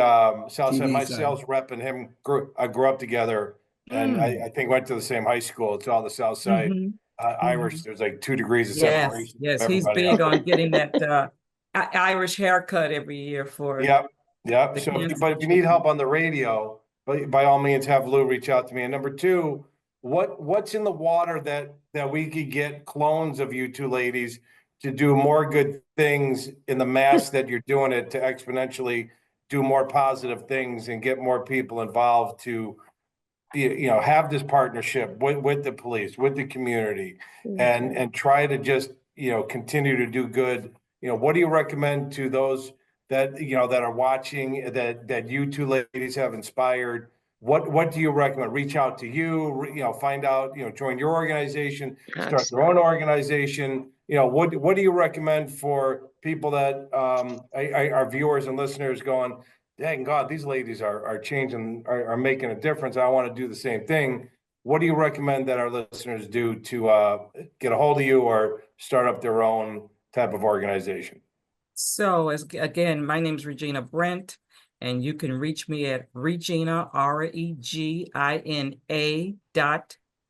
South Side. TV My side. sales rep and him grew up together, and I think went to the same high school. It's all the South Side Mhm. Irish. There's like 2 degrees of Yes, separation. yes, from he's everybody big else. on getting that Irish haircut every year for. Yep. the So, Kansas but if you City. need help on the radio, by all means, have Lou reach out to me. And number two, what's in the water that we could get clones of you two ladies to do more good things in the mass that you're doing it to exponentially do more positive things and get more people involved to have this partnership with the police, with the community, and try to just continue to do good. What do you recommend to those that that are watching that you two ladies have inspired? What do you recommend? Reach out to you, find out, join your organization, start their own organization. What do you recommend for people that our viewers and listeners going, dang God, these ladies are changing, are making a difference. I want to do the same thing. What do you recommend that our listeners do to get a hold of you or start up their own type of organization? So again, my name is Regina Brent, and you can reach me at Regina, REGINA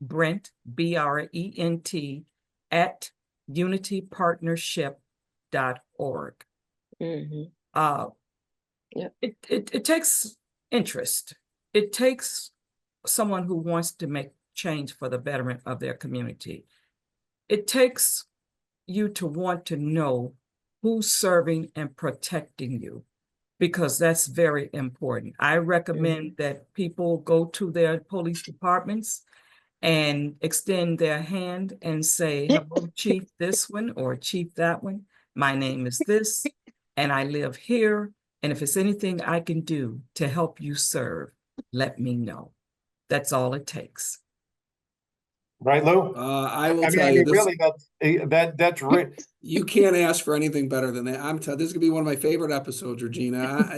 .Brent, BRENT @unitypartnership.org. It takes interest. It takes someone who wants to make change for the betterment of their community. It takes you to want to know who's serving and protecting you, because that's very important. I recommend that people go to their police departments and extend their hand and say, hello, Chief this one or Chief that one. My name is this, and I live here. And if it's anything I can do to help you serve, let me know. That's all it takes. Right, Lou? I will tell you this. Really, that's rich. You can't ask for anything better than that. This is gonna be one of my favorite episodes, Regina.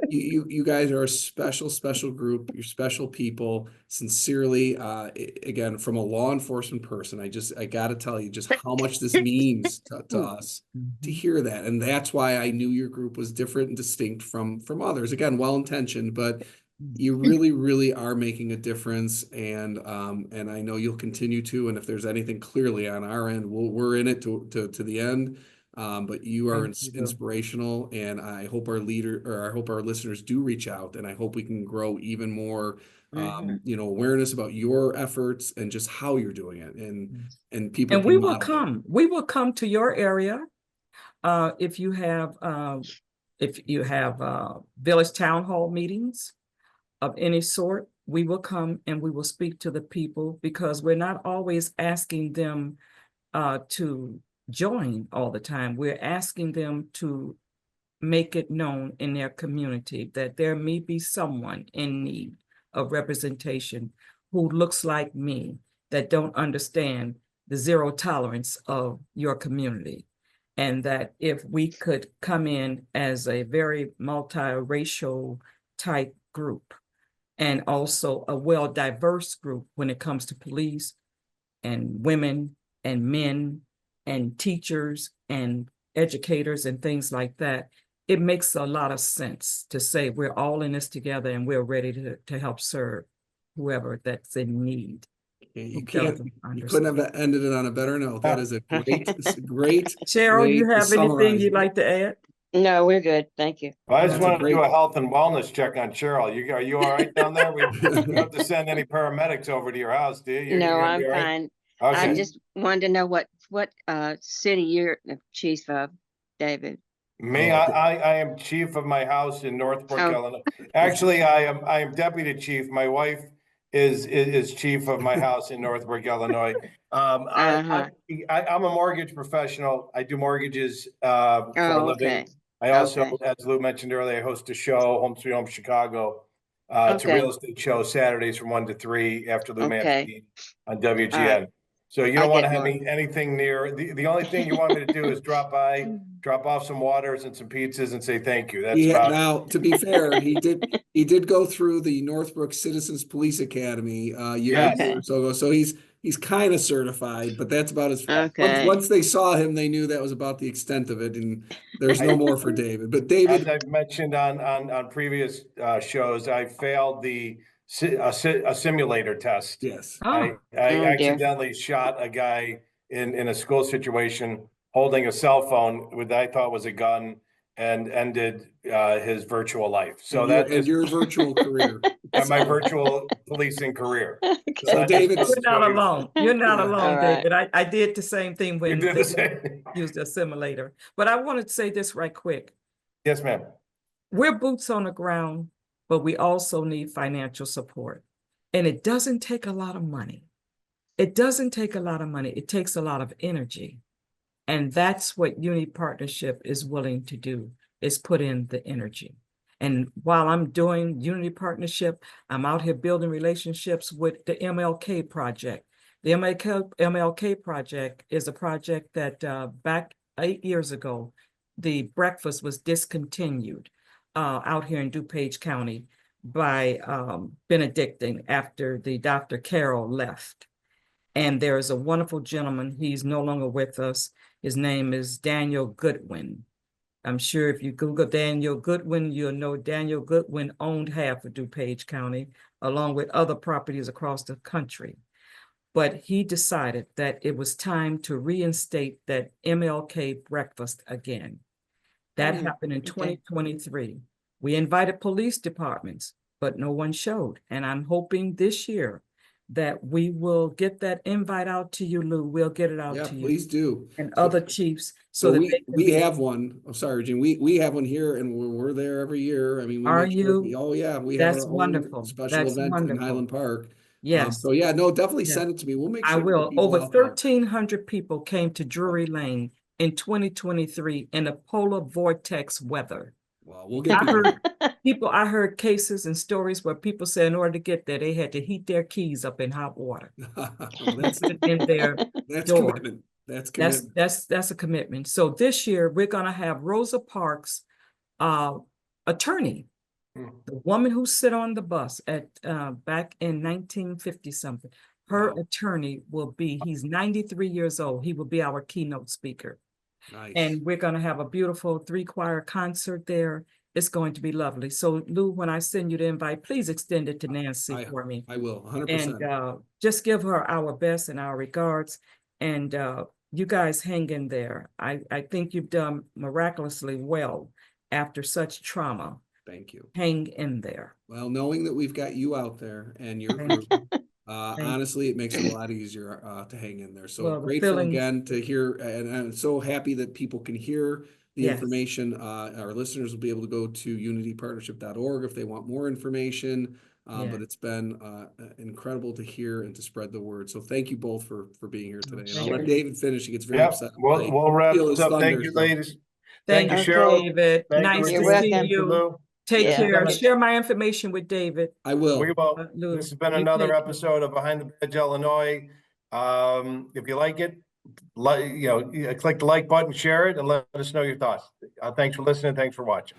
You guys are a special group. You're special people. Sincerely, again, from a law enforcement person, I got to tell you just how much this means to us to hear that, and that's why I knew your group was different and distinct from others. Again, well intentioned, but you really are making a difference, and I know you'll continue to. And if there's anything clearly on our end, we're in it to the end. But you are inspirational, and I hope our listeners do reach out, and I hope we can grow even more, awareness about your efforts and just how you're doing it, and people. And we will come to your area, if you have village town hall meetings of any sort. We will come and we will speak to the people, because we're not always asking them to join all the time. We're asking them to make it known in their community that there may be someone in need of representation who looks like me, that don't understand the zero tolerance of your community. And that if we could come in as a very multiracial type group, and also a well-diverse group when it comes to police and women and men and teachers and educators and things like that, it makes a lot of sense to say we're all in this together and we're ready to help serve whoever that's in need. You Doesn't couldn't have understand. ended it on a better note. That is a great Cheryl, way you to have anything summarize you'd it. like to add? No, we're good. Thank you. I That's just a want to do great- a health and wellness check on Cheryl. Are you all right down there? We don't have to send any paramedics over to your house, do you? You're No, gonna I'm be all right? fine. I Okay. just wanted to know what city you're the chief of, David. Me, Oh, I am chief of my house in Northbrook, Oh. Illinois. Actually, I am deputy chief. My wife is chief of my house in Northbrook, Illinois. Uh-huh. I'm a mortgage professional. I do mortgages for a Oh, living. okay. I also, Okay. as Lou mentioned earlier, I host a show, Home Sweet Home Chicago. It's a Okay. real estate show Saturdays from 1 to 3 after Lou Okay. Manfredini on WGN. All right. So you I don't want to get have one. anything near, the only thing you want me to do is drop by, drop off some waters and some pizzas and say thank you. That's about it. Now, to be fair, he did go through the Northbrook Citizens Police Academy years Okay. or so ago. So he's kind of certified, but that's about as Okay. once they saw him, they knew that was about the extent of it, and there's no more for David. But David, As I've mentioned on previous shows, I failed a simulator test. yes. I Oh, dear. accidentally shot a guy in a school situation holding a cell phone with I thought was a gun and ended his virtual life. So and your virtual career. and my virtual policing career. So that David, just you're not shows- alone. You're not Yeah. alone, All right. David. I did the same thing You when did they the same. used a simulator. But I wanted to say this right quick. Yes, ma'am. We're boots on the ground, but we also need financial support. And it doesn't take a lot of money. It doesn't take a lot of money. It takes a lot of energy. And that's what Unity Partnership is willing to do, is put in the energy. And while I'm doing Unity Partnership, I'm out here building relationships with the MLK Project. The MLK Project is a project that back 8 years ago, the breakfast was discontinued out here in DuPage County by Benedictine after the Dr. Carroll left. And there is a wonderful gentleman, he's no longer with us. His name is Daniel Goodwin. I'm sure if you Google Daniel Goodwin, you'll know Daniel Goodwin owned half of DuPage County, along with other properties across the country. But he decided that it was time to reinstate that MLK breakfast again. That happened in Okay. 2023. We invited police departments, but no one showed. And I'm hoping this year that we will get that invite out to you, Lou. We'll get it out yeah, to you please do. and So- other chiefs so So that we they can we be. have one. I'm sorry, Gene. We have one here, and we're there every year. I mean, we Are make sure- you? Oh yeah, we That's have our own wonderful. special That's event in wonderful. Highland Park. Yes, So yeah, no, definitely Yes. send it to me. We'll make I sure. we get will. people Over out there. 1,300 people came to Drury Lane in 2023 in the polar vortex weather. Well, we'll get I people. heard I heard cases and stories where people said in order to get there, they had to heat their keys up in hot water. Well, that's In their that's door. commitment. That's commitment. That's a commitment. So this year we're gonna have Rosa Parks' attorney, the woman who sit on the bus at back in 1950 something. Her Wow. attorney will be, he's 93 years old. He will be our keynote speaker. Nice. And we're gonna have a beautiful 3-choir concert there. It's going to be lovely. So Lou, when I send you the invite, please extend it to Nancy for me. I will 100%. And just give her our best and our regards. And you guys hang in there. I think you've done miraculously well after such trauma. Thank you. Hang in there. Well, knowing that we've got you out there and your Thank group, you. honestly, it makes it a lot easier to hang in there. So Well, the grateful feelings- again to hear, and I'm so happy that people can hear the Yes. information. Our listeners will be able to go to unitypartnership.org if they want more information. Yeah. But it's been incredible to hear and to spread the word. So thank you both for being here today. And I'll let Sure. David finish. He gets very Yep, upset. we'll wrap Steal this his up. Thank thunder, you, so- ladies. Thank you, you, Cheryl. David. Thank Nice you, to You're see welcome. you. Lou. Take Yeah. care. Share my information with David. I will. We will. Lou, This has been you another take care. episode of Behind the Badge Illinois. If you like it, click the like button, share it, and let us know your thoughts. Thanks for listening. Thanks for watching.